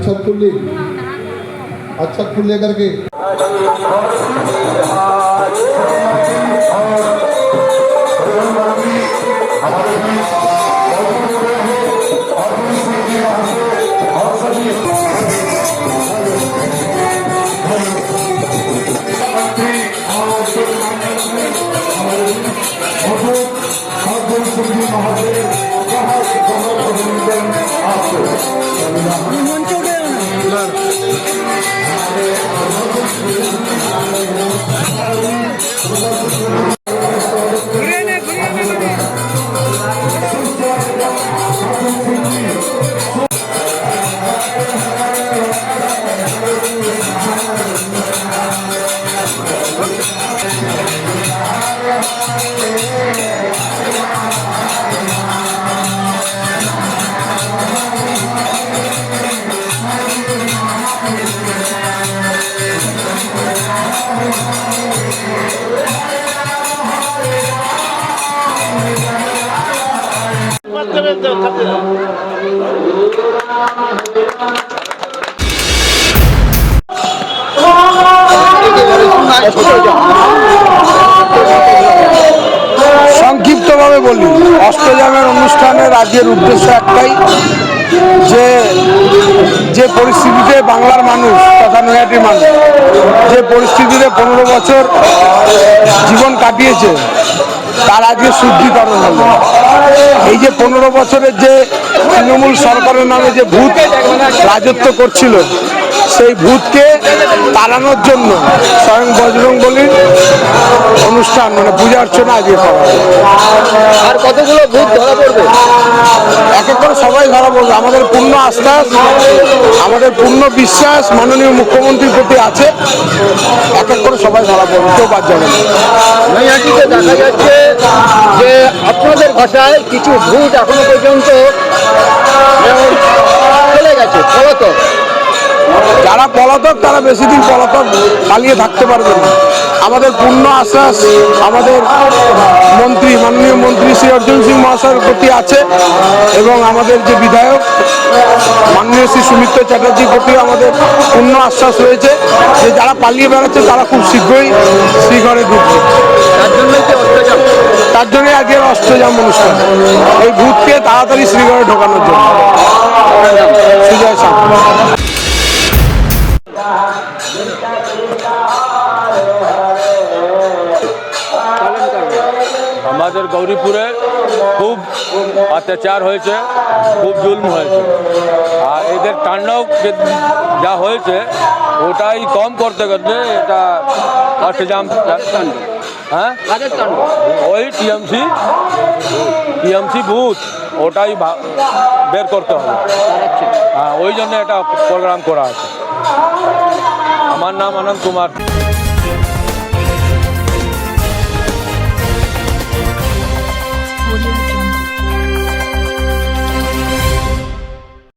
सब फुल लेकर के সংক্ষিপ্তভাবে বলি, অষ্টযামের অনুষ্ঠানে রাজ্যের উদ্দেশ্য একটাই, যে পরিস্থিতিতে বাংলার মানুষ তথা নৈহাটির মানুষ যে পরিস্থিতিতে 15 বছর জীবন কাটিয়েছে তার আজকে শুদ্ধিকরণ হলো। এই যে 15 বছরের যে তৃণমূল সরকারের নামে যে ভূত রাজত্ব করছিল, সেই ভূতকে তাড়ানোর জন্য স্বয়ং বজরংবলীর অনুষ্ঠান মানে পূজা অর্চনা আজকে করা। আর কতগুলো ভূত ধরা পড়বে? এক এক করে সবাই ধরা পড়বে। আমাদের পূর্ণ আস্থা, আমাদের পূর্ণ বিশ্বাস মাননীয় মুখ্যমন্ত্রীর প্রতি আছে। এক এক করে সবাই ধরা পড়বে, কেউ বাদ যাবে না। নৈহাটিতে দেখা যাচ্ছে যে আপনাদের ভাষায় কিছু ভূত এখনো পর্যন্ত চলে গেছে পলাতক। যারা পলাতক তারা বেশি দিন পলাতক পালিয়ে থাকতে পারবে না। আমাদের পূর্ণ আশ্বাস আমাদের মন্ত্রী মাননীয় মন্ত্রী শ্রী অর্জুন সিং মহাশয়ের প্রতি আছে, এবং আমাদের যে বিধায়ক মাননীয় শ্রী সুমিত্র চ্যাটার্জির প্রতি আমাদের পূর্ণ আশ্বাস রয়েছে যে যারা পালিয়ে বেড়াচ্ছে তারা খুব শীঘ্রই শ্রীঘরে ঢুকবে। তার জন্যই আজকের অষ্টযাম অনুষ্ঠান, এই ভূতকে তাড়াতাড়ি শ্রীঘরে ঢোকানোর জন্য। সুজয় সাহ। আমাদের গৌরীপুরে খুব অত্যাচার হয়েছে, খুব জুলম হয়েছে, আর এদের তাণ্ডব যা হয়েছে ওটাই কম করতে করতে এটা অষ্টযাম, হ্যাঁ ওই টিএমসি ভূত ওটাই বের করতে হবে। হ্যাঁ, ওই জন্য এটা প্রোগ্রাম করা আছে। আমার নাম আনন্দ কুমার।